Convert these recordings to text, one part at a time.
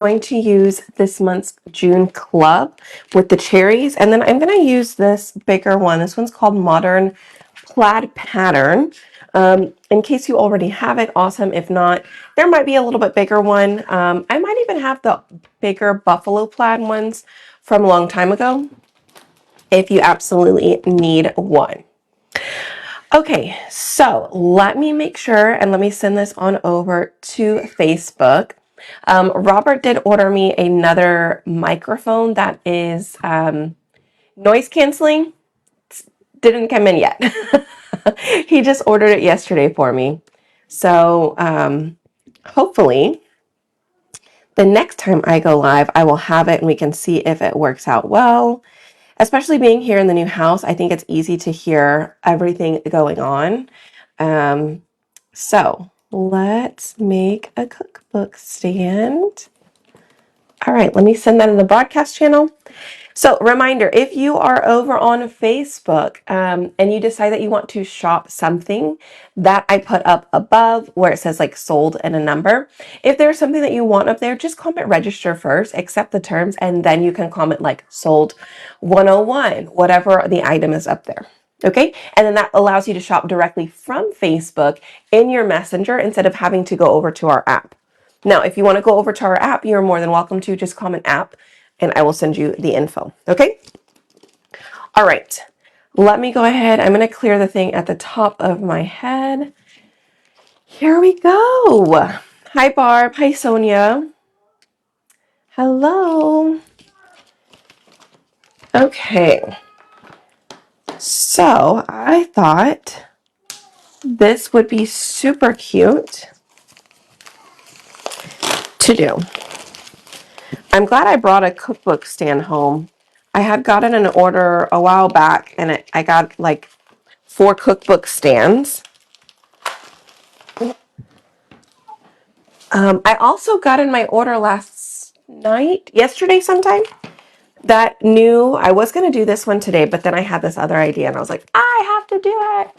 going to use this month's June Club with the cherries, and then I'm going to use this bigger one. This one's called Modern Plaid Pattern. In case you already have it, awesome. If not, there might be a little bit bigger one. I might even have the bigger buffalo plaid ones from a long time ago if you absolutely need one. Okay, so let me make sure and let me send this on over to Facebook. Robert did order me another microphone that is noise canceling. Didn't come in yet. He just ordered it yesterday for me. So hopefully the next time I go live, I will have it and we can see if it works out well. Especially being here in the new house, I think it's easy to hear everything going on. So let's make a cookbook stand. All right, let me send that in the broadcast channel. So reminder, if you are over on Facebook and you decide that you want to shop something that I put up above where it says like sold and a number, if there's something that you want up there, just comment register first, accept the terms, and then you can comment like sold 101, whatever the item is up there. Okay, and then that allows you to shop directly from Facebook in your messenger instead of having to go over to our app. Now, if you want to go over to our app, you're more than welcome to just comment app and I will send you the info. Okay. All right. Let me go ahead. I'm going to clear the thing at the top of my head. Here we go. Hi, Barb. Hi, Sonia. Hello. Okay. So I thought this would be super cute to do. I'm glad I brought a cookbook stand home. I had gotten an order a while back and I got like 4 cookbook stands. I also got in my order yesterday sometime, that new, I was going to do this one today, but then I had this other idea and I was like, I have to do it.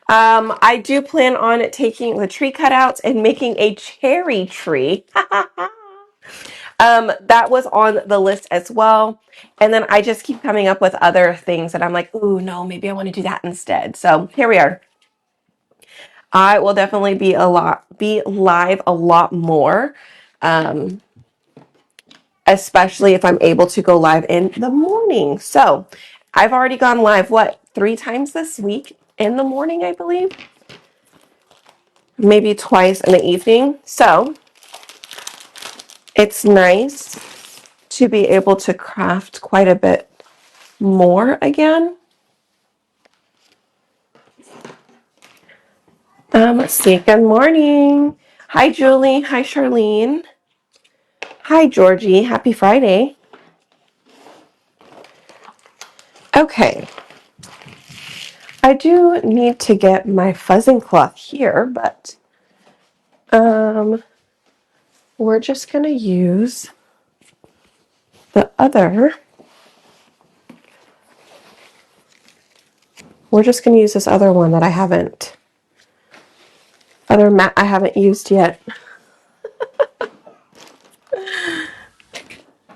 I do plan on taking the tree cutouts and making a cherry tree. That was on the list as well. And then I just keep coming up with other things that I'm like, ooh, no, maybe I want to do that instead. So here we are. I will definitely be live a lot more. Especially if I'm able to go live in the morning. So I've already gone live, 3 times this week in the morning, I believe. Maybe twice in the evening. So it's nice to be able to craft quite a bit more again. Let's see. Good morning. Hi, Julie. Hi, Charlene. Hi, Georgie. Happy Friday. Okay. I do need to get my fuzzing cloth here, but we're just going to use the other. We're just going to use this other one that I haven't used yet.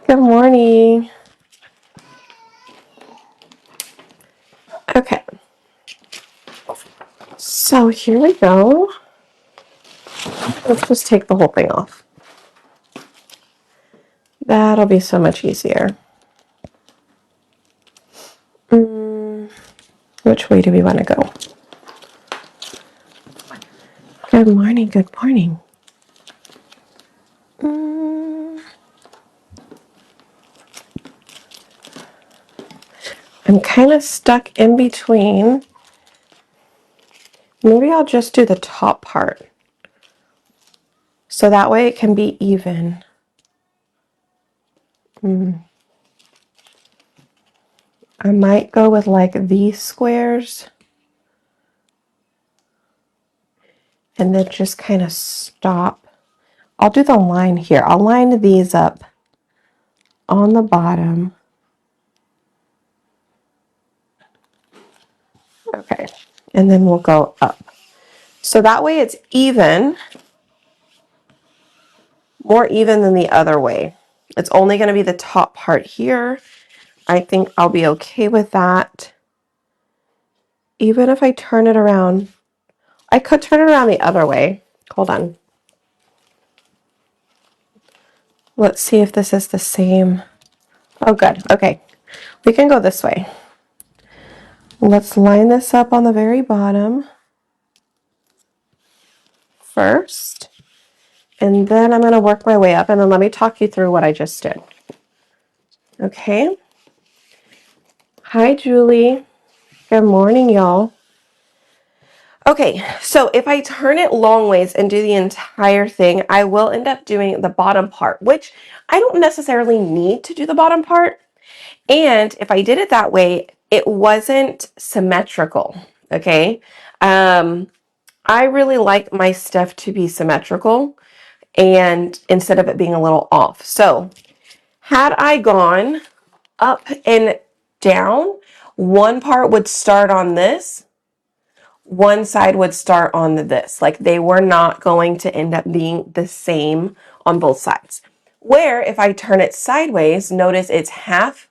Good morning. Okay. So here we go. Let's just take the whole thing off. That'll be so much easier. Which way do we want to go? Good morning. Good morning. I'm kind of stuck in between. Maybe I'll just do the top part. So that way it can be even. I might go with like these squares. And then just kind of stop. I'll do the line here. I'll line these up on the bottom. Okay. And then we'll go up. So that way it's even more even than the other way. It's only going to be the top part here. I think I'll be okay with that. Even if I turn it around, I could turn it around the other way. Hold on. Let's see if this is the same. Oh, good. Okay. We can go this way. Let's line this up on the very bottom first. And then I'm going to work my way up. And then let me talk you through what I just did. Okay. Hi, Julie. Good morning, y'all. Okay, so if I turn it long ways and do the entire thing, I will end up doing the bottom part, which I don't necessarily need to do the bottom part. And if I did it that way, it wasn't symmetrical, okay? I really like my stuff to be symmetrical and instead of it being a little off. So had I gone up and down, one part would start on this, one side would start on this. Like they were not going to end up being the same on both sides. Where if I turn it sideways, notice it's half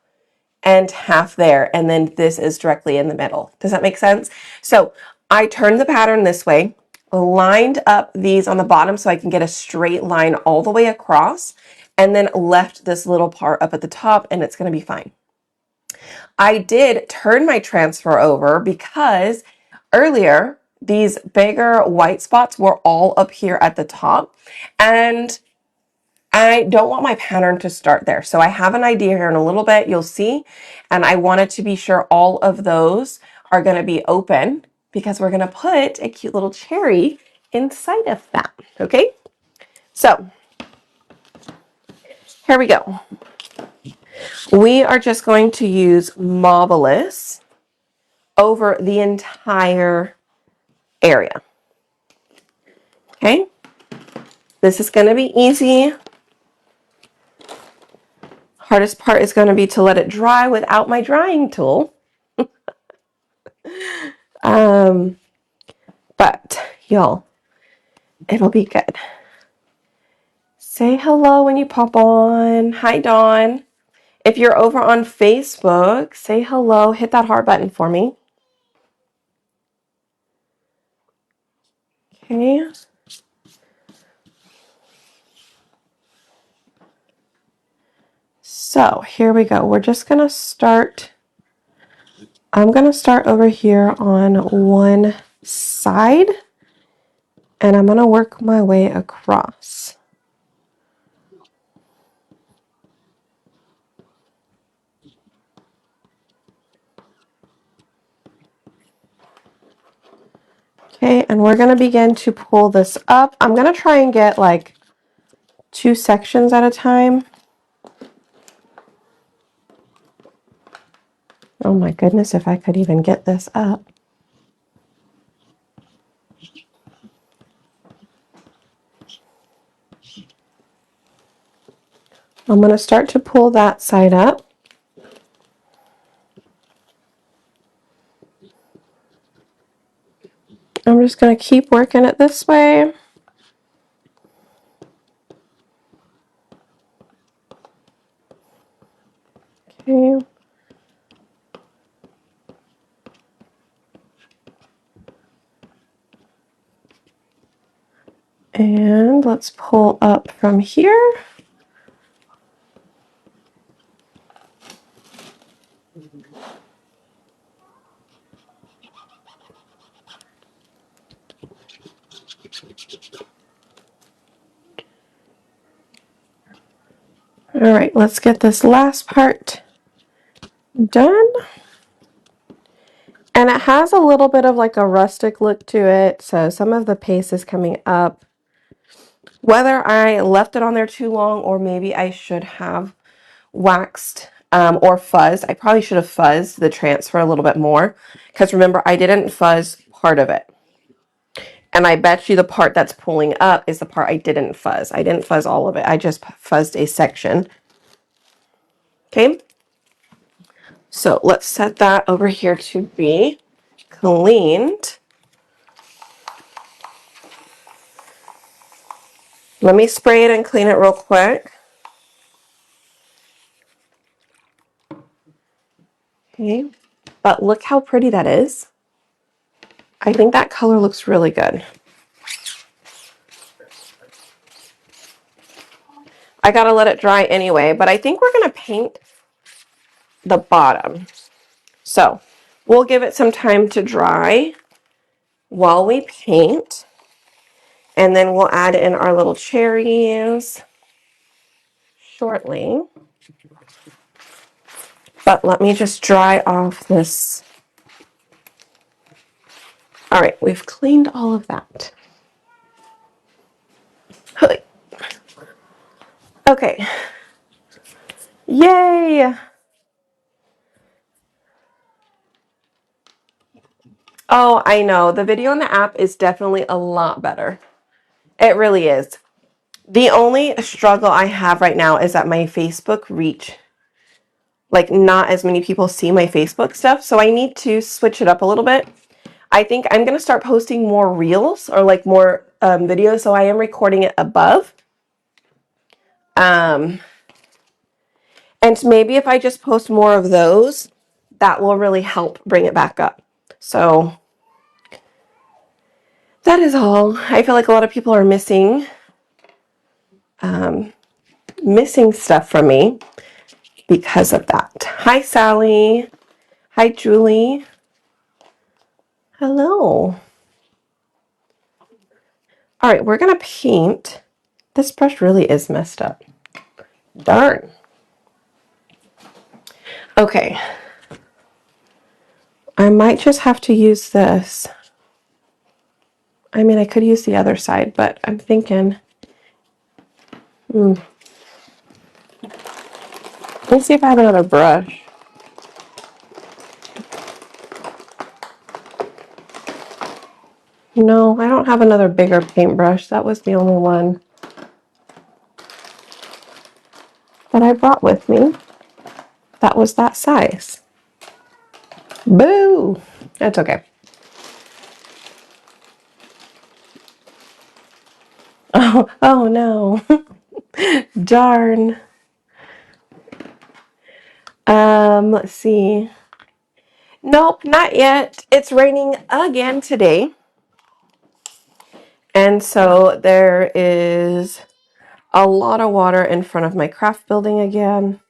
and half there, and then this is directly in the middle. Does that make sense? So I turned the pattern this way, lined up these on the bottom so I can get a straight line all the way across, and then left this little part up at the top, and it's going to be fine. I did turn my transfer over because earlier these bigger white spots were all up here at the top, and I don't want my pattern to start there. So I have an idea here in a little bit, you'll see, and I wanted to be sure all of those are going to be open because we're going to put a cute little cherry inside of that, okay? So here we go. We are just going to use Marvelous over the entire area, okay? This is going to be easy. Hardest part is going to be to let it dry without my drying tool. But y'all, it'll be good. Say hello when you pop on. Hi, Dawn. If you're over on Facebook, say hello. Hit that heart button for me. Okay. So here we go. We're just going to start. I'm going to start over here on one side, and I'm going to work my way across. Okay, and we're going to begin to pull this up. I'm going to try and get like 2 sections at a time. Oh my goodness, if I could even get this up. I'm going to start to pull that side up. I'm just going to keep working it this way. Okay. And let's pull up from here. All right, let's get this last part done. And it has a little bit of like a rustic look to it, so some of the paste is coming up. Whether I left it on there too long or maybe I should have waxed or fuzzed. I probably should have fuzzed the transfer a little bit more because remember, I didn't fuzz part of it. And I bet you the part that's pulling up is the part I didn't fuzz. I didn't fuzz all of it. I just fuzzed a section. Okay. So let's set that over here to be cleaned. Let me spray it and clean it real quick. Okay, but look how pretty that is. I think that color looks really good. I gotta let it dry anyway, but I think we're gonna paint the bottom. So we'll give it some time to dry while we paint, and then we'll add in our little cherries shortly. But let me just dry off this. All right, we've cleaned all of that. Okay. Yay! Oh, I know. The video on the app is definitely a lot better. It really is. The only struggle I have right now is that my Facebook reach, like not as many people see my Facebook stuff, so I need to switch it up a little bit. I think I'm going to start posting more reels or like more videos, so I am recording it above. And maybe if I just post more of those, that will really help bring it back up. So that is all. I feel like a lot of people are missing stuff from me because of that. Hi, Sally. Hi, Julie. Hello. All right, we're going to paint. This brush really is messed up. Darn. Okay. I might just have to use this. I mean, I could use the other side, but I'm thinking, let's see if I have another brush. No, I don't have another bigger paintbrush. That was the only one that I brought with me. That was that size. Boo! That's okay. Oh no. Darn. Let's see. Nope, not yet. It's raining again today. And so there is a lot of water in front of my craft building again.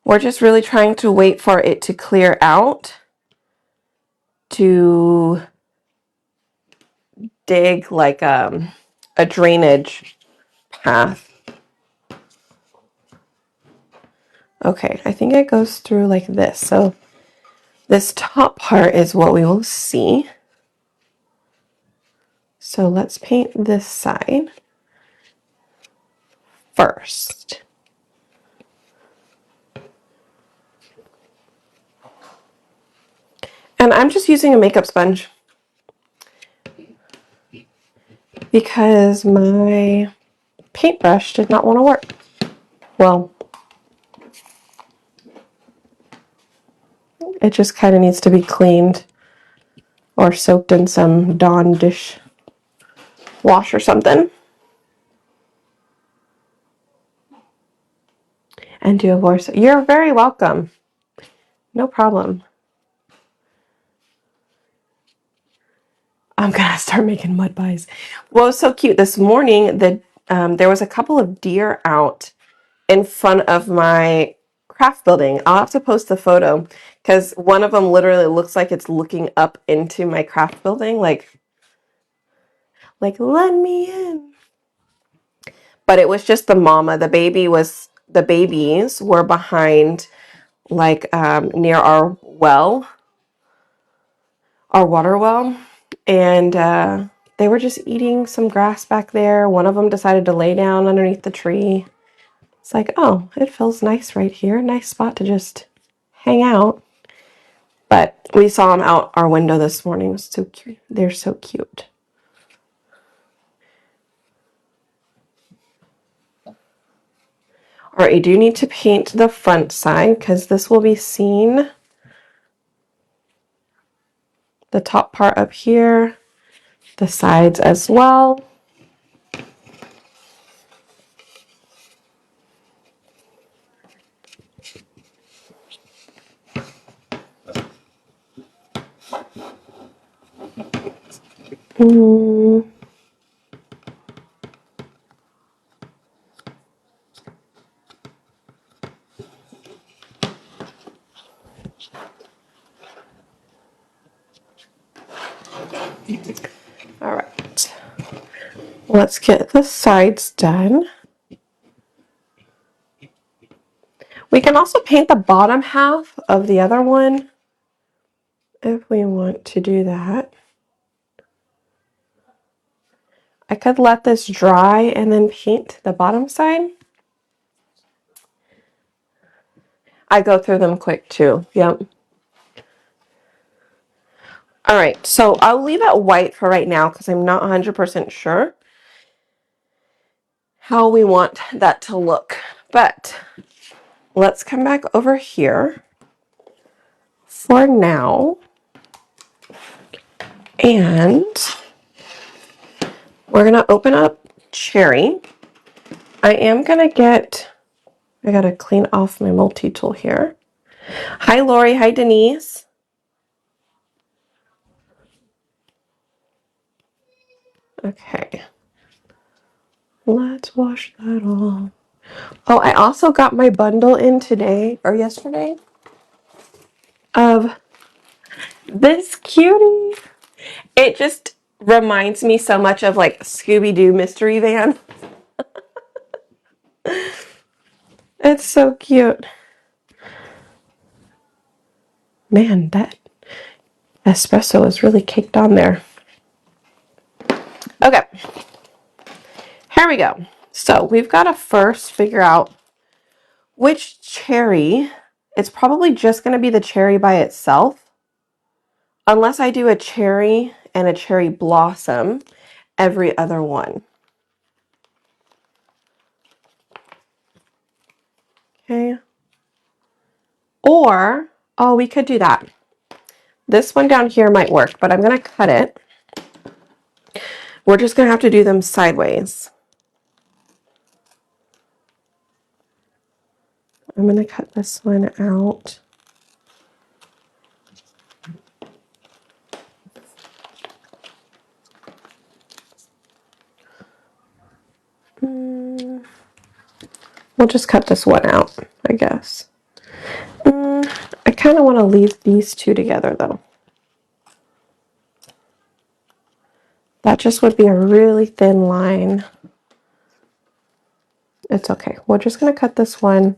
We're just really trying to wait for it to clear out to dig like a drainage path. Okay, I think it goes through like this. So this top part is what we will see. So let's paint this side first. And I'm just using a makeup sponge because my paintbrush did not want to work. Well, it just kind of needs to be cleaned or soaked in some Dawn dish wash or something. And do a voice. You're very welcome. No problem. I'm gonna start making mud pies. Well, it was so cute. This morning, there was a couple of deer out in front of my craft building. I'll have to post the photo because one of them literally looks like it's looking up into my craft building, like let me in. But it was just the mama. The babies were behind, like near our well, our water well, and they were just eating some grass back there. One of them decided to lay down underneath the tree. It's like, oh, it feels nice right here. Nice spot to just hang out. But we saw them out our window this morning. It was so cute. They're so cute. All right, you do need to paint the front side because this will be seen. The top part up here, the sides as well. Mm. All right. Let's get the sides done. We can also paint the bottom half of the other one if we want to do that. I could let this dry and then paint the bottom side. I go through them quick too. Yep. All right, so I'll leave it white for right now because I'm not 100% sure how we want that to look. But let's come back over here for now. And we're going to open up Cherry. I am going to I got to clean off my multi-tool here. Hi, Lori. Hi, Denise. Okay. Let's wash that off. Oh, I also got my bundle in today or yesterday of this cutie. It just reminds me so much of like Scooby-Doo Mystery Van. It's so cute. Man, that espresso is really caked on there. Okay, here we go. So we've got to first figure out which cherry. It's probably just going to be the cherry by itself. Unless I do a cherry and a cherry blossom every other one. Okay. Or, oh, we could do that. This one down here might work, but I'm going to cut it. We're just going to have to do them sideways. I'm going to cut this one out. We'll just cut this one out, I guess. I kind of want to leave these two together, though. That just would be a really thin line. It's okay. We're just going to cut this one.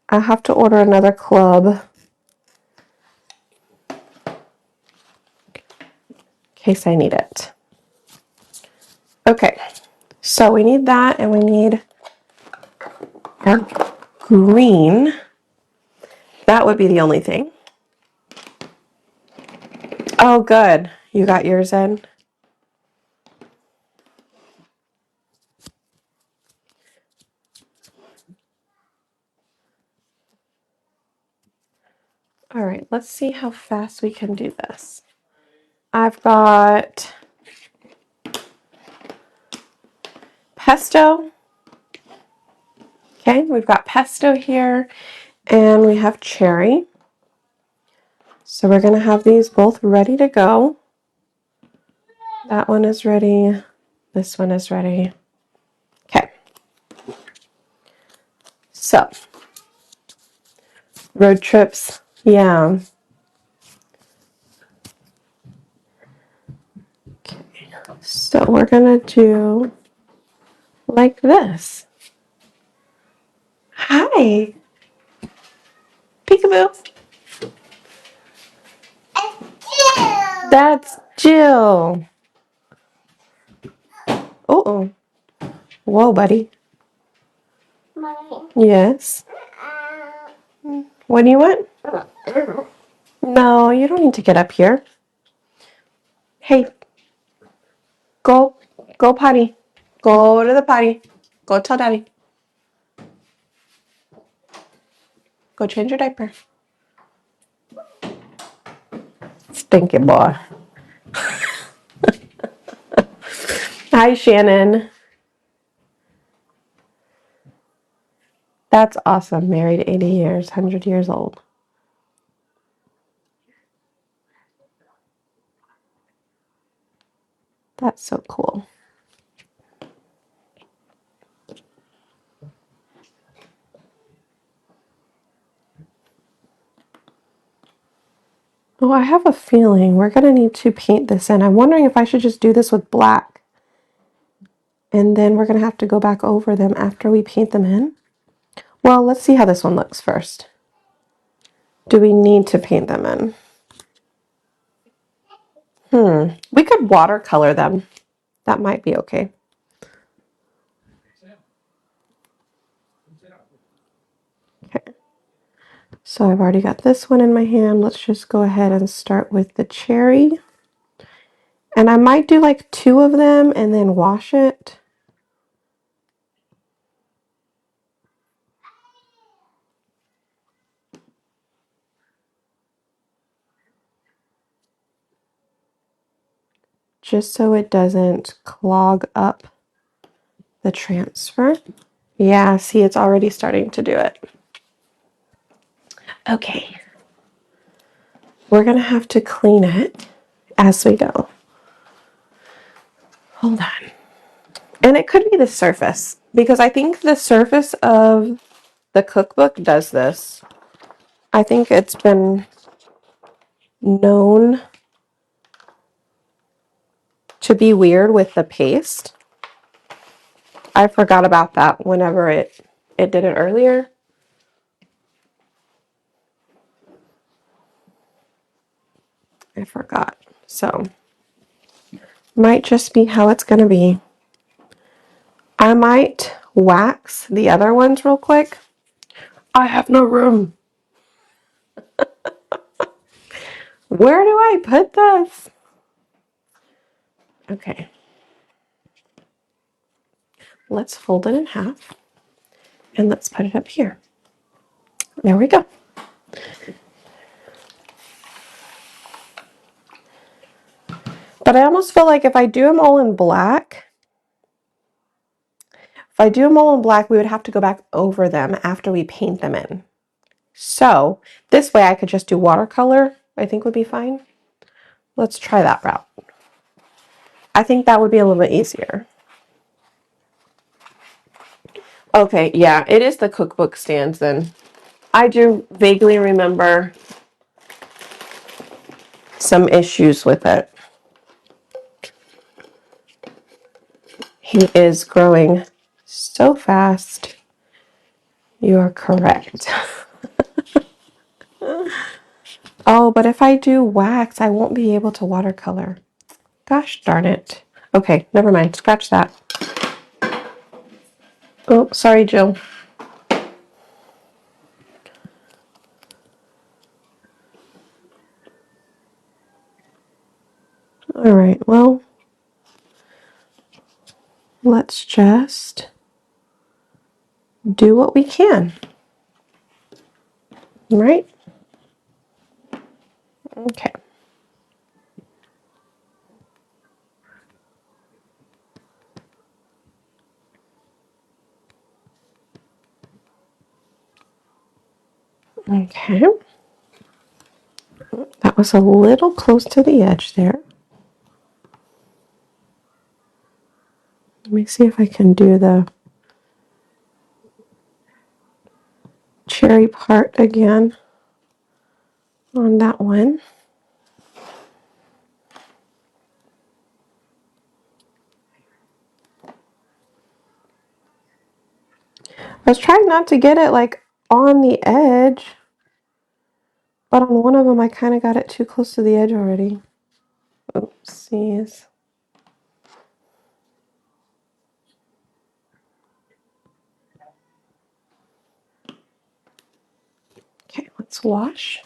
I have to order another club in case I need it. Okay, so we need that, and we need our green. That would be the only thing. Oh, good. You got yours in? All right, let's see how fast we can do this. I've got pesto. Okay, we've got pesto here, and we have cherry. So we're going to have these both ready to go. That one is ready. This one is ready. Okay. So, road trips. Yeah. Okay. So we're going to do like this. Hi. Peekaboo. That's Jill. Uh-oh. Whoa, buddy. Yes. What do you want? No, you don't need to get up here. Hey, go potty. Go to the potty. Go tell daddy. Go change your diaper. Stinky boy. Hi, Shannon. That's awesome. Married 80 years, 100 years old. That's so cool. Oh, I have a feeling we're going to need to paint this in. I'm wondering if I should just do this with black. And then we're going to have to go back over them after we paint them in. Well, let's see how this one looks first. Do we need to paint them in? We could watercolor them. That might be okay. Okay. So I've already got this one in my hand. Let's just go ahead and start with the cherry. And I might do like 2 of them and then wash it. Just so it doesn't clog up the transfer. Yeah, see, it's already starting to do it. Okay. We're going to have to clean it as we go. Hold on. And it could be the surface, because I think the surface of the cookbook does this. I think it's been known to be weird with the paste. I forgot about that whenever it did it earlier. I forgot. So, might just be how it's going to be. I might wax the other ones real quick. I have no room. Where do I put this? Okay. Let's fold it in half and let's put it up here. There we go. But I almost feel like if I do them all in black, we would have to go back over them after we paint them in. So this way I could just do watercolor, I think would be fine. Let's try that route. I think that would be a little bit easier. Okay, yeah, it is the cookbook stands then. I do vaguely remember some issues with it. He is growing so fast. You are correct. Oh, but if I do wax, I won't be able to watercolor. Gosh darn it. Okay, never mind. Scratch that. Oh, sorry, Jill. All right, well, let's just do what we can. Right? Okay. Okay. That was a little close to the edge there. Let me see if I can do the cherry part again on that one. I was trying not to get it like on the edge, but on one of them I kind of got it too close to the edge already. Oopsies. Okay, let's wash.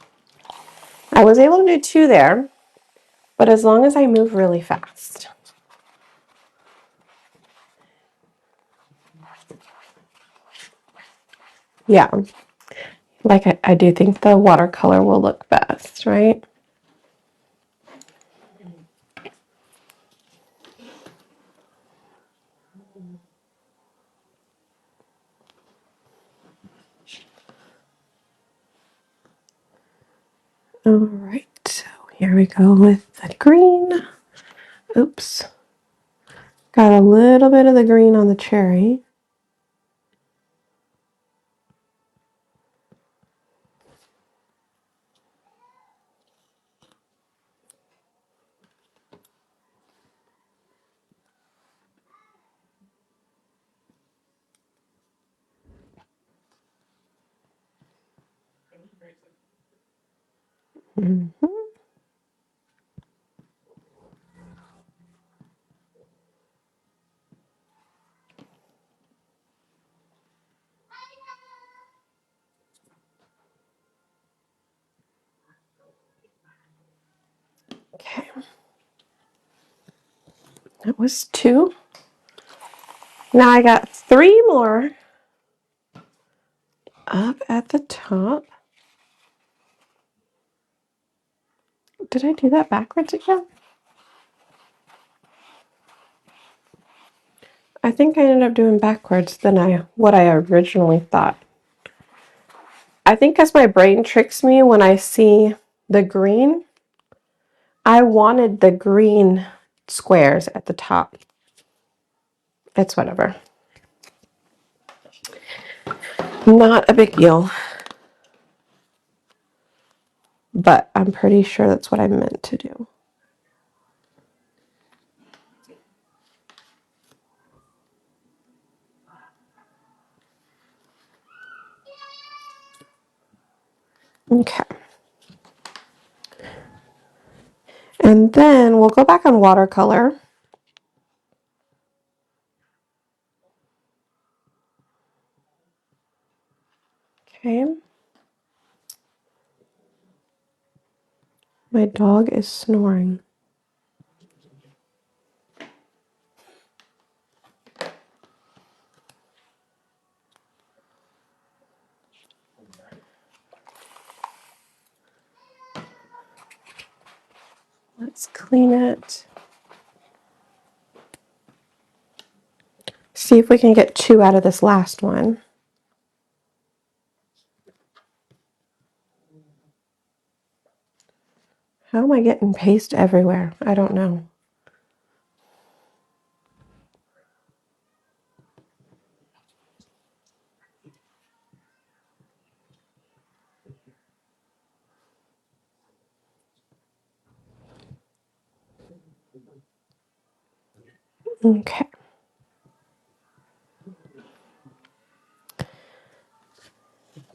I was able to do 2 there, but as long as I move really fast. Yeah, like I do think the watercolor will look best, right? All right, so here we go with the green. Oops. Got a little bit of the green on the cherry. Mm-hmm. Okay. That was 2. Now I got 3 more up at the top. Did I do that backwards again? I think I ended up doing backwards than what I originally thought. I think as my brain tricks me when I see the green, I wanted the green squares at the top. It's whatever. Not a big deal. But I'm pretty sure that's what I meant to do. Okay. And then we'll go back on watercolor. Okay. My dog is snoring. Let's clean it. See if we can get 2 out of this last one. How am I getting paste everywhere? I don't know. Okay.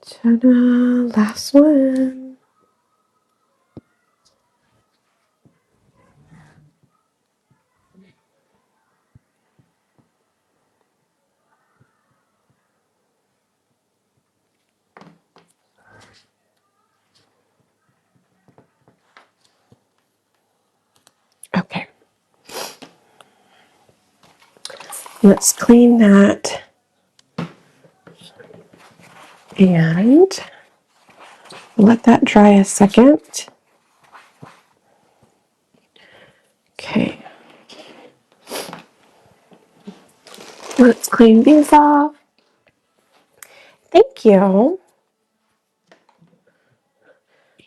Ta-da! Last one. Okay. Let's clean that. And let that dry a second. Okay. Let's clean these off. Thank you.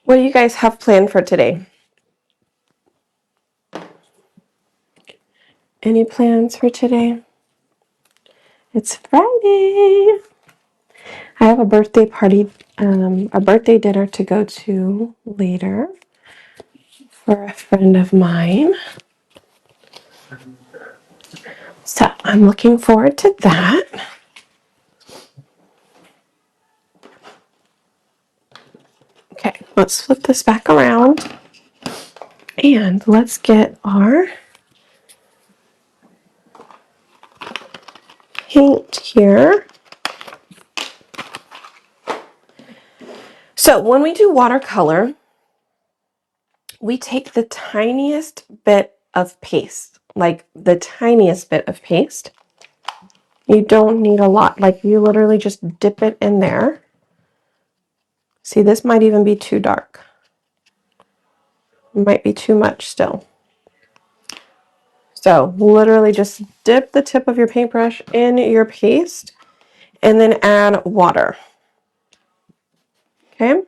What do you guys have planned for today? Any plans for today? It's Friday. I have a birthday party, a birthday dinner to go to later for a friend of mine. So I'm looking forward to that. Okay, let's flip this back around and let's get our paint here. So when we do watercolor, we take the tiniest bit of paste, like the tiniest bit of paste. You don't need a lot, like you literally just dip it in there. See, this might even be too dark. Might be too much still. So literally just dip the tip of your paintbrush in your paste and then add water. Okay?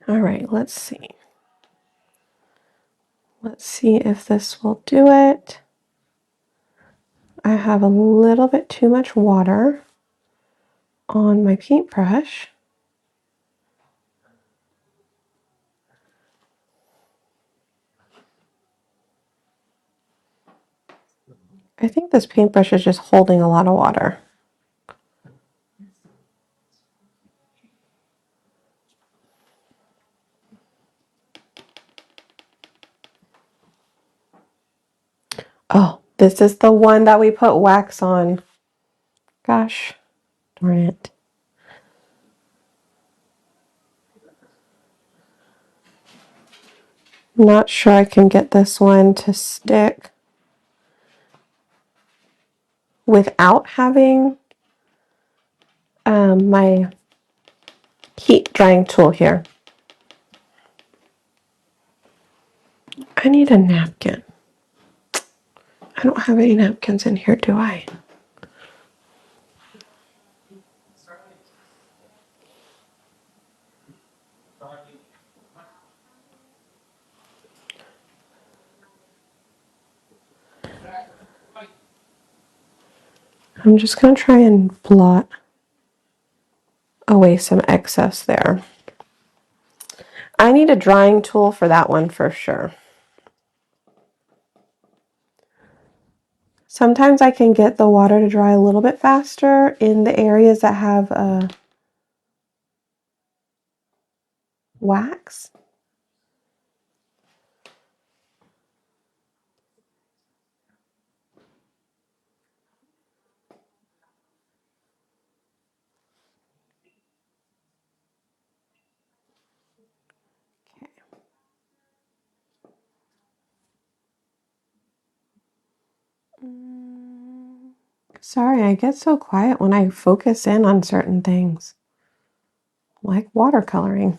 All right, let's see. Let's see if this will do it. I have a little bit too much water on my paintbrush. I think this paintbrush is just holding a lot of water. Oh, this is the one that we put wax on. Gosh, darn it. Not sure I can get this one to stick without having my heat drying tool here. I need a napkin. I don't have any napkins in here, do I? I'm just going to try and blot away some excess there. I need a drying tool for that one for sure. Sometimes I can get the water to dry a little bit faster in the areas that have wax. Sorry, I get so quiet when I focus in on certain things, like watercoloring.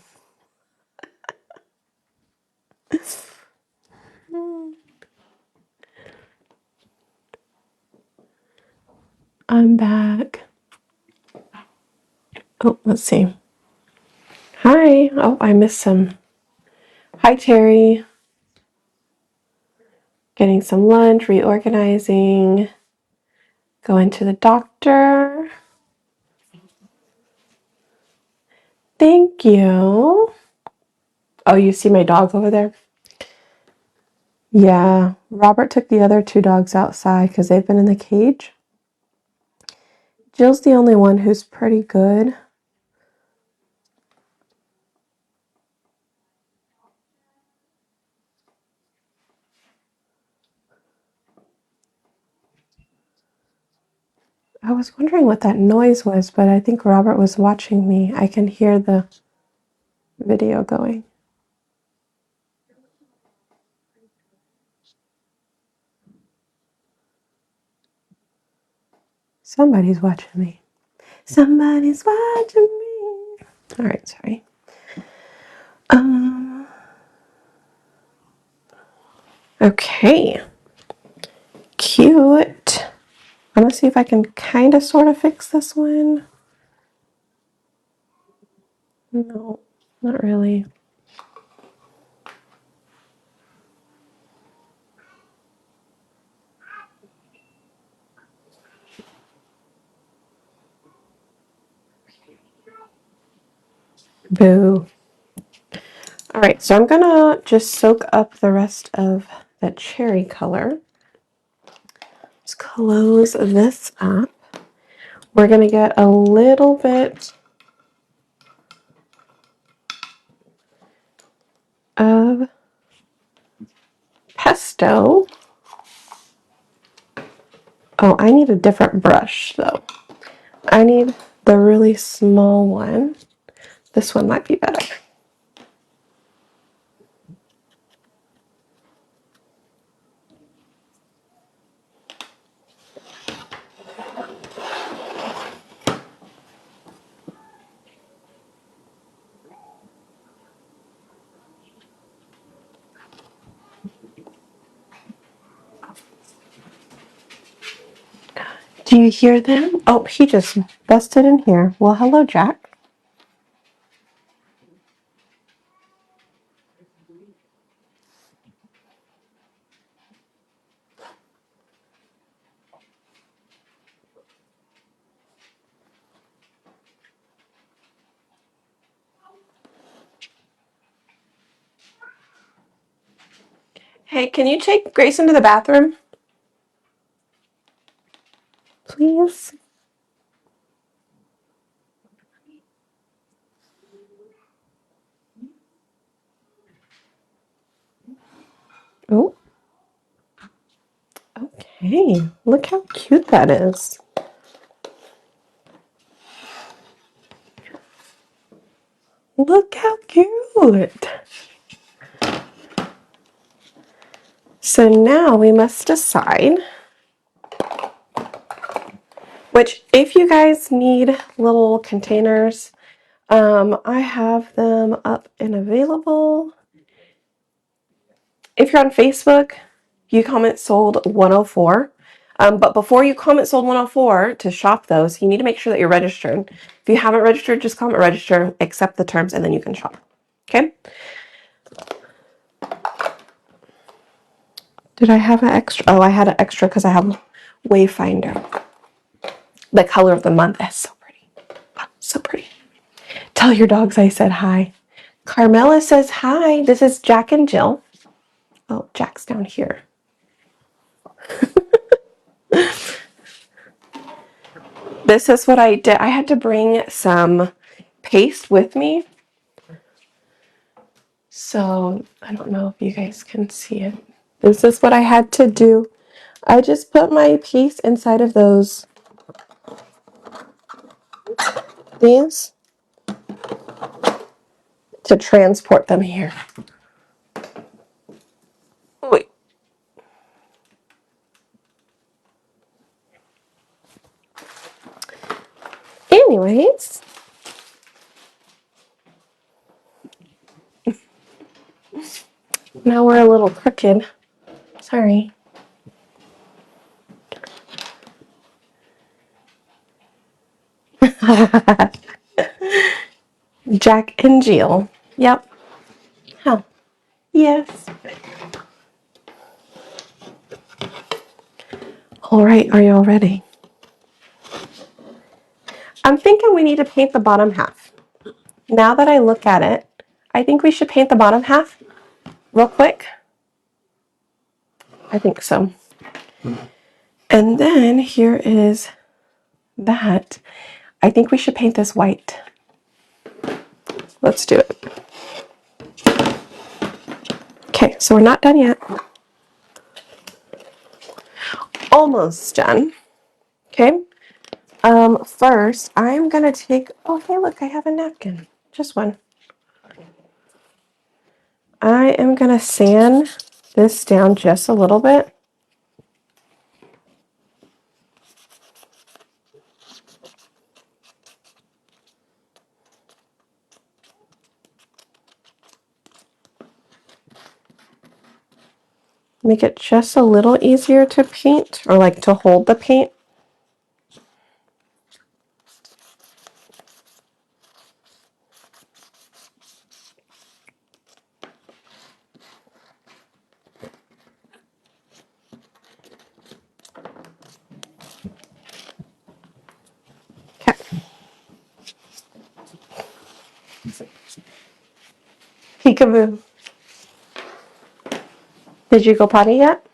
I'm back. Oh, let's see. Hi. Oh, I missed some. Hi, Terry. Getting some lunch, reorganizing, going to the doctor. Thank you. Oh, you see my dog over there? Yeah, Robert took the other two dogs outside because they've been in the cage. Jill's the only one who's pretty good. I was wondering what that noise was, but I think Robert was watching me. I can hear the video going. Somebody's watching me. Somebody's watching me. All right, sorry. Okay. Cute. I'm gonna see if I can kind of sort of fix this one. No, not really. Boo. All right, so I'm gonna just soak up the rest of that cherry color. Let's close this up. We're gonna get a little bit of pesto. Oh, I need a different brush though. I need the really small one. This one might be better. Do you hear them? Oh, he just busted in here. Well, hello, Jack. Hey, can you take Grayson to the bathroom? Please? Oh, okay. Look how cute that is. Look how cute. So now we must decide which, if you guys need little containers, I have them up and available. If you're on Facebook, you comment sold 104. But before you comment sold 104 to shop those, you need to make sure that you're registered. If you haven't registered, just comment register, accept the terms, and then you can shop. Okay? Did I have an extra? Oh, I had an extra because I have Wayfinder. The color of the month is so pretty. So pretty. Tell your dogs I said hi. Carmela says hi. This is Jack and Jill. Oh, Jack's down here. This is what I did. I had to bring some paste with me. So I don't know if you guys can see it. This is what I had to do. I just put my paste inside of these to transport them here. Wait. Anyways. Now we're a little crooked. Sorry. Jack and Jill. Yep. Huh. Yes. All right. Are you all ready? I'm thinking we need to paint the bottom half. Now that I look at it, I think we should paint the bottom half real quick. I think so. And then here is that. I think we should paint this white. Let's do it. Okay, so we're not done yet. Almost done. Okay. First, I'm gonna take, oh, hey, look, I have a napkin. Just one. I am gonna sand this down just a little bit. Make it just a little easier to paint, or like to hold the paint. Okay. Peekaboo. Did you go potty yet?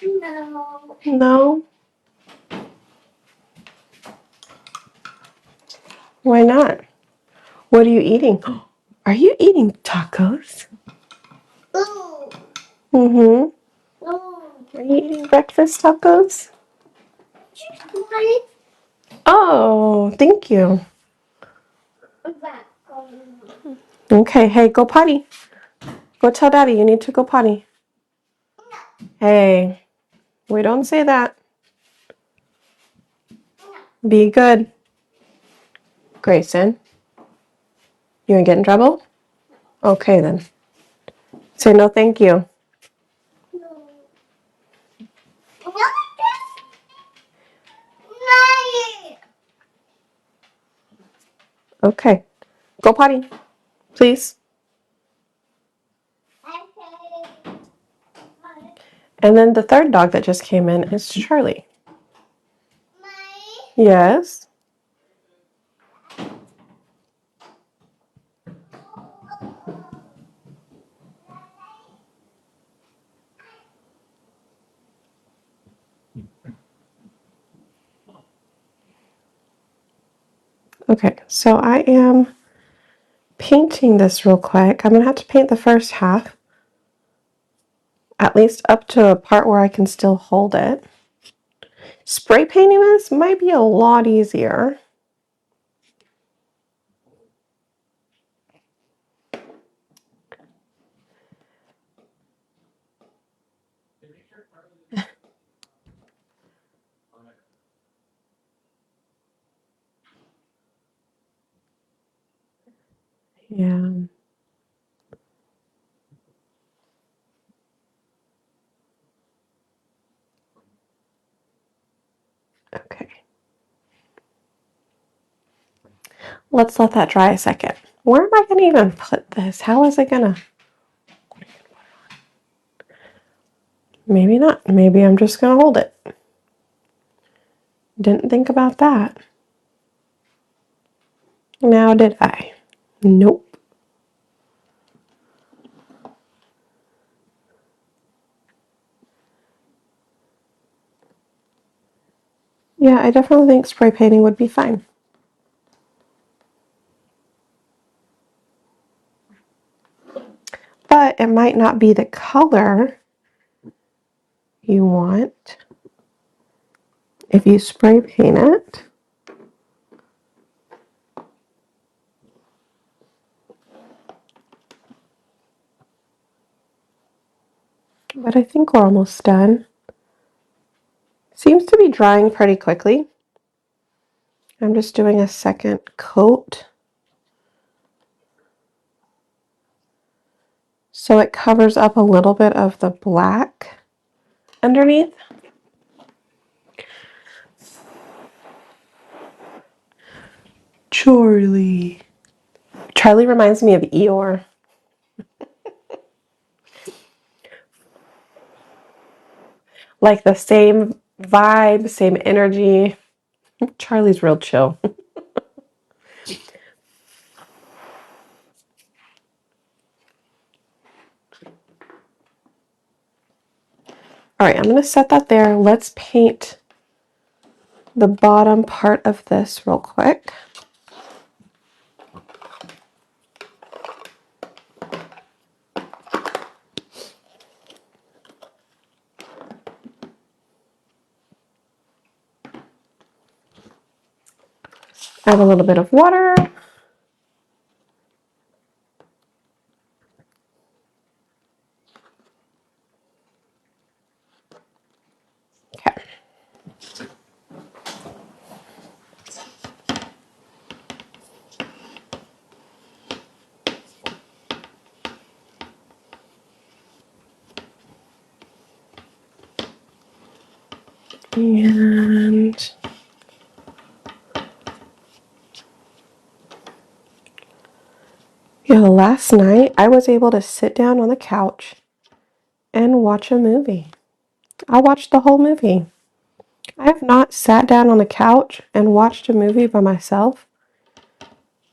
No. No? Why not? What are you eating? Are you eating tacos? Ooh. Mm-hmm. Ooh. Are you eating breakfast tacos? Why? Oh, thank you. Okay, hey, go potty. Go tell Daddy you need to go potty. Hey, we don't say that. Be good. Grayson, you gonna get in trouble? Okay, then. Say no thank you. No. Okay. Go potty, please. And then the third dog that just came in is Charlie. Yes? Okay, so I am painting this real quick. I'm going to have to paint the first half, at least up to a part where I can still hold it. Spray painting this might be a lot easier. Yeah. Okay. Let's let that dry a second. Where am I going to even put this? How is it going to... Maybe not. Maybe I'm just going to hold it. Didn't think about that. Now did I? Nope. Yeah, I definitely think spray painting would be fine. But it might not be the color you want if you spray paint it. But I think we're almost done. Seems to be drying pretty quickly. I'm just doing a second coat so it covers up a little bit of the black underneath. Charlie. Charlie reminds me of Eeyore. Like the same vibe, same energy. Charlie's real chill. All right, I'm going to set that there. Let's paint the bottom part of this real quick. Add a little bit of water. Okay. And yeah, last night I was able to sit down on the couch and watch a movie. I watched the whole movie. I have not sat down on the couch and watched a movie by myself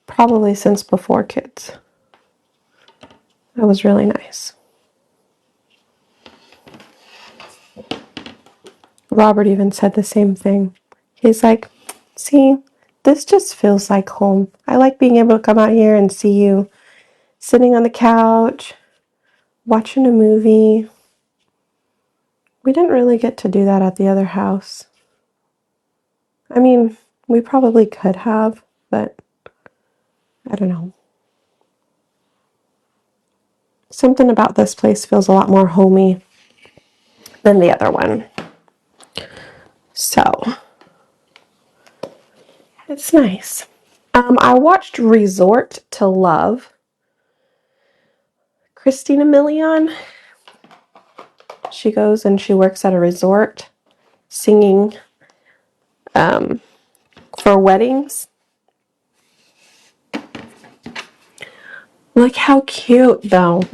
probably since before kids. That was really nice. Robert even said the same thing. He's like, see, this just feels like home. I like being able to come out here and see you sitting on the couch, watching a movie. We didn't really get to do that at the other house. I mean, we probably could have, but I don't know. Something about this place feels a lot more homey than the other one. So, it's nice. I watched Resort to Love. Christina Milian. She goes and she works at a resort singing for weddings. Look how cute, though.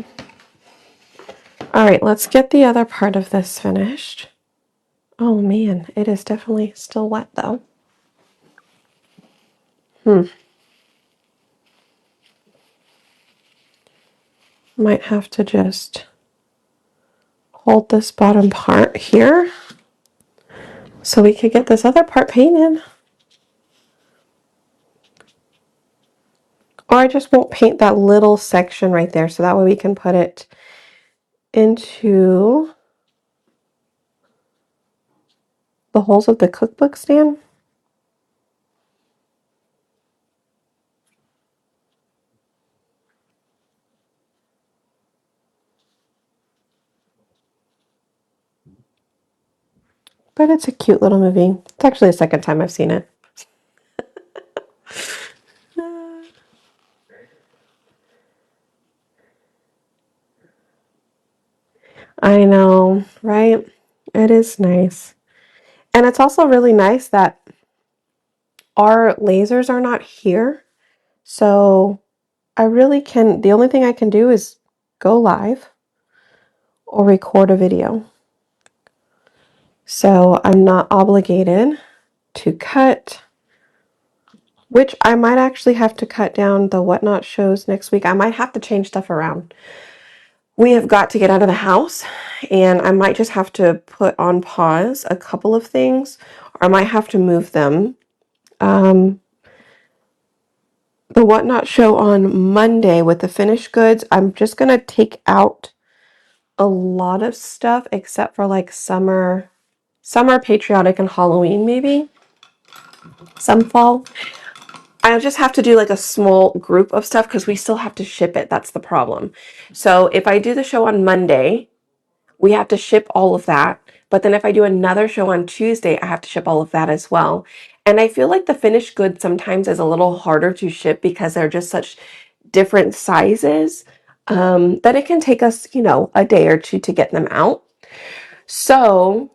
All right, let's get the other part of this finished. Oh man, it is definitely still wet, though. Might have to just hold this bottom part here so we could get this other part painted. Or I just won't paint that little section right there, so that way we can put it into the holes of the cookbook stand. But it's a cute little movie. It's actually the second time I've seen it. I know, right? It is nice. And it's also really nice that our lasers are not here. So I really can, the only thing I can do is go live or record a video. So I'm not obligated to cut, which I might actually have to cut down the whatnot shows next week. I might have to change stuff around. We have got to get out of the house, and I might just have to put on pause a couple of things, or I might have to move them. The whatnot show on Monday with the finished goods, I'm just going to take out a lot of stuff except for like summer patriotic and Halloween, maybe some fall. I just have to do like a small group of stuff because we still have to ship it. That's the problem. So if I do the show on Monday, we have to ship all of that. But then if I do another show on Tuesday, I have to ship all of that as well. And I feel like the finished goods sometimes is a little harder to ship because they're just such different sizes that it can take us, a day or two to get them out. So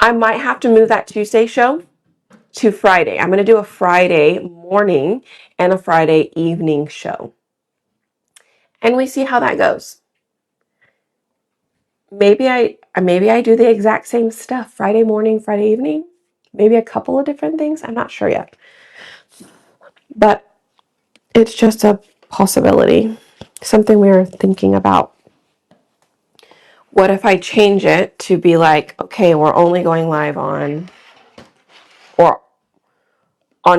I might have to move that Tuesday show to Friday. I'm going to do a Friday morning and a Friday evening show. And we see how that goes. Maybe I do the exact same stuff Friday morning, Friday evening. Maybe a couple of different things. I'm not sure yet. But it's just a possibility. Something we were thinking about. What if I change it to be like, okay, we're only going live on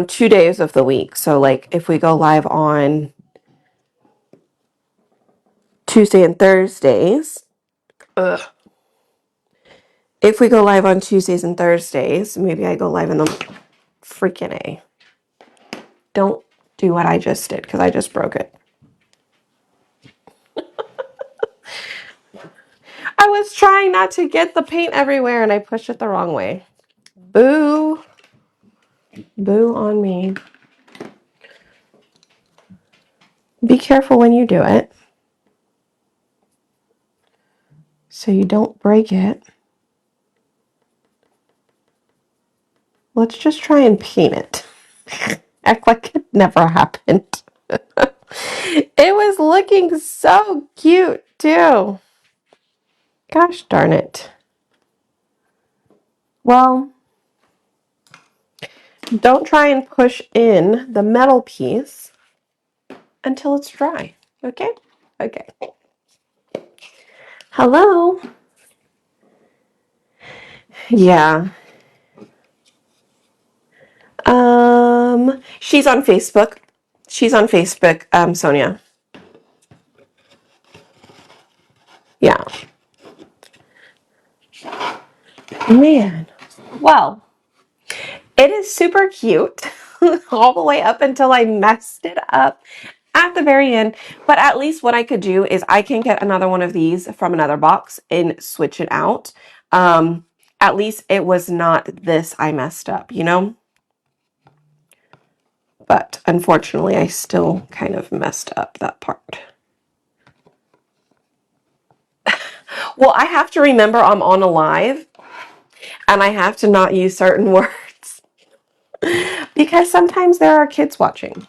2 days of the week. So like if we go live on Tuesday and Thursdays, if we go live on Tuesdays and Thursdays, maybe I go live in the freaking A. Don't do what I just did because I just broke it. I was trying not to get the paint everywhere and I pushed it the wrong way. Boo. Boo on me. Be careful when you do it so you don't break it. Let's just try and paint it. Act like it never happened. It was looking so cute too. Gosh darn it. Well, don't try and push in the metal piece until it's dry. Okay? Okay. Hello? Yeah. She's on Facebook. She's on Facebook, Sonia. Yeah. Man. Well, it is super cute all the way up until I messed it up at the very end. But at least what I could do is I can get another one of these from another box and switch it out. At least it was not this I messed up, But unfortunately, I still kind of messed up that part. Well, I have to remember I'm on a live and I have to not use certain words because sometimes there are kids watching.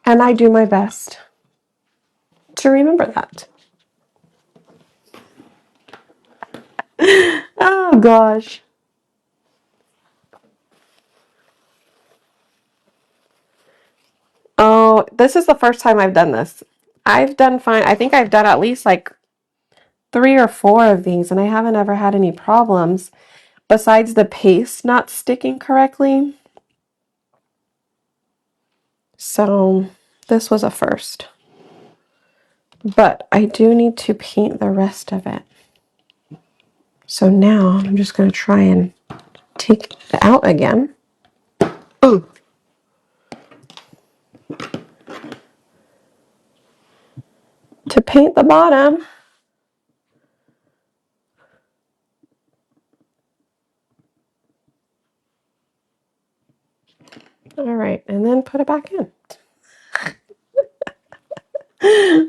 And I do my best to remember that. Oh, gosh. Oh, this is the first time I've done this. I've done fine. I think I've done at least like 3 or 4 of these, and I haven't ever had any problems besides the paste not sticking correctly. So This was a first. But I do need to paint the rest of it. So now I'm just going to try and take it out again. Ooh. To paint the bottom. All right, and then put it back in.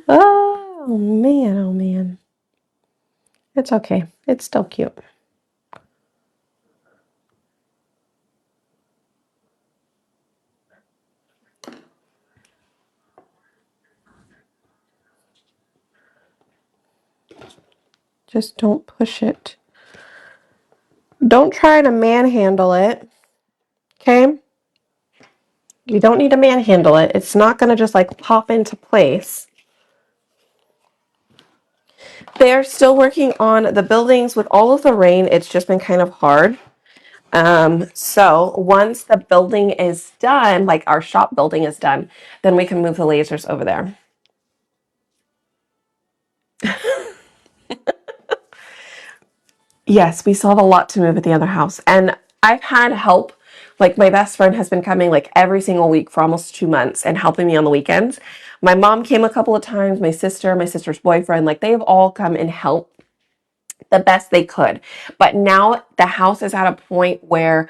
Oh man, oh man. It's okay. It's still cute. Just don't push it. Don't try to manhandle it. Okay? You don't need to manhandle it. It's not going to just like pop into place. They're still working on the buildings with all of the rain. It's just been kind of hard. So once the building is done, like our shop building is done, then we can move the lasers over there. Yes, we still have a lot to move at the other house. And I've had help. Like my best friend has been coming like every single week for almost 2 months and helping me on the weekends. My mom came a couple of times, my sister's boyfriend, like they've all come and helped the best they could. But now the house is at a point where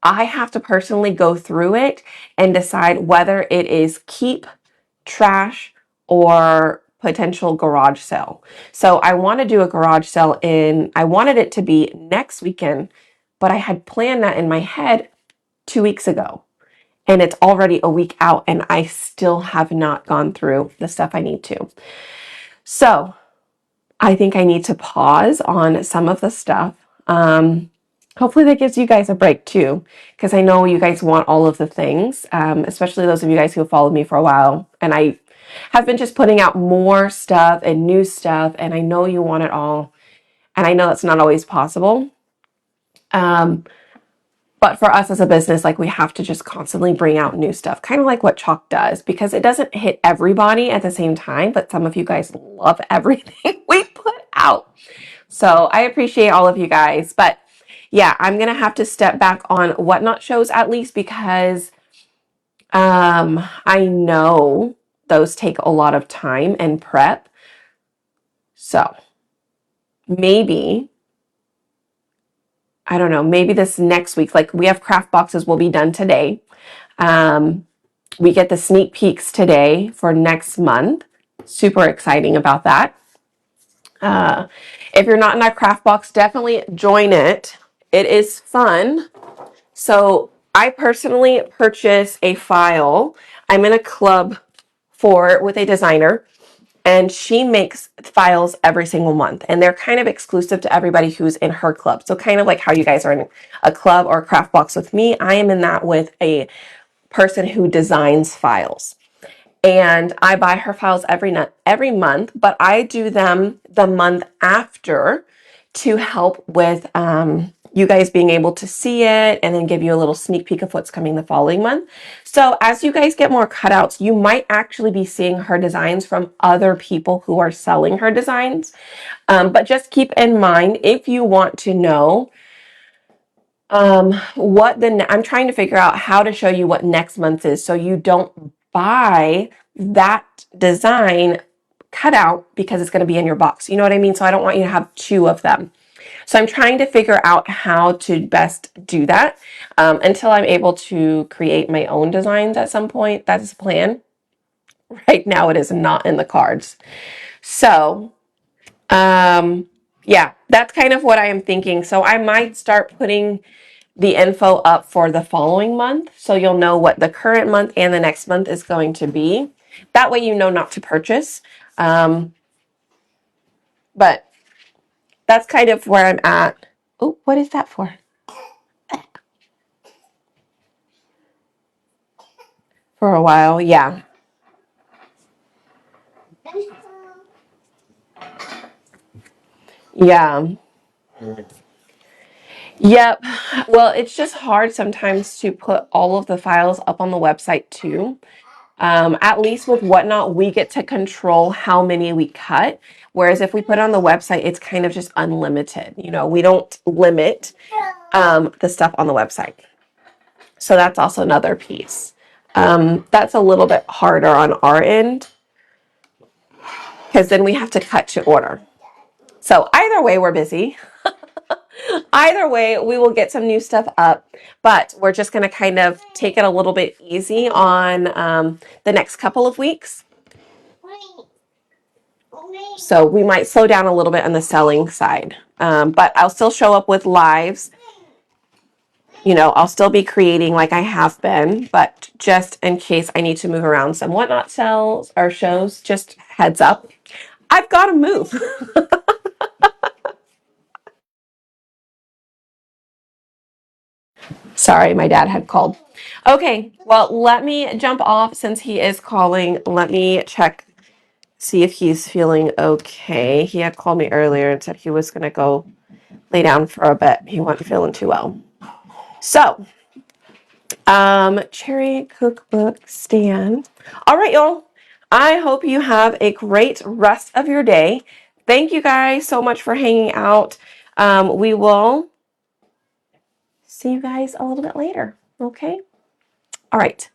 I have to personally go through it and decide whether it is keep, trash, or potential garage sale. So I want to do a garage sale I wanted it to be next weekend, but I had planned that in my head 2 weeks ago. And it's already a week out and I still have not gone through the stuff I need to. So I think I need to pause on some of the stuff. Hopefully that gives you guys a break too, because I know you guys want all of the things, especially those of you guys who have followed me for a while. And I have been just putting out more stuff and new stuff, and I know you want it all. And I know that's not always possible. But for us as a business, like we have to just constantly bring out new stuff, kind of like what Chalk does, because it doesn't hit everybody at the same time, but some of you guys love everything we put out. So I appreciate all of you guys. But yeah, I'm going to have to step back on Whatnot shows at least because I know those take a lot of time and prep. So maybe, I don't know, maybe this next week, like we have craft boxes will be done today. We get the sneak peeks today for next month. Super exciting about that. If you're not in our craft box, definitely join it. It is fun. So I personally purchase a file. I'm in a club with a designer, and she makes files every single month, and they're kind of exclusive to everybody who's in her club. So kind of like how you guys are in a club or a craft box with me, I am in that with a person who designs files. And I buy her files every month, but I do them the month after to help with you guys being able to see it and then give you a little sneak peek of what's coming the following month. So as you guys get more cutouts, you might actually be seeing her designs from other people who are selling her designs. But just keep in mind, if you want to know I'm trying to figure out how to show you what next month is so you don't buy that design cutout because it's going to be in your box. You know what I mean? So I don't want you to have two of them. So I'm trying to figure out how to best do that until I'm able to create my own designs at some point. That's the plan. Right now it is not in the cards. So yeah, that's kind of what I am thinking. So I might start putting the info up for the following month so you'll know what the current month and the next month is going to be. That way you know not to purchase. But that's kind of where I'm at. Oh, what is that for? For a while, yeah. Yeah. Yep. Well, it's just hard sometimes to put all of the files up on the website too. At least with Whatnot, we get to control how many we cut. Whereas if we put it on the website, it's kind of just unlimited. You know, we don't limit the stuff on the website. So that's also another piece. That's a little bit harder on our end because then we have to cut to order. So either way, we're busy. Either way, we will get some new stuff up, but we're just going to kind of take it a little bit easy on the next couple of weeks. So we might slow down a little bit on the selling side, but I'll still show up with lives. You know, I'll still be creating like I have been, but just in case I need to move around some Whatnot sales or shows, just heads up, I've got to move. Sorry, my dad had called. Okay, well, let me jump off since he is calling. Let me check, see if he's feeling okay. He had called me earlier and said he was going to go lay down for a bit. He wasn't feeling too well. So, cherry cookbook stand. All right, y'all. I hope you have a great rest of your day. Thank you guys so much for hanging out. We will see you guys a little bit later. Okay. All right.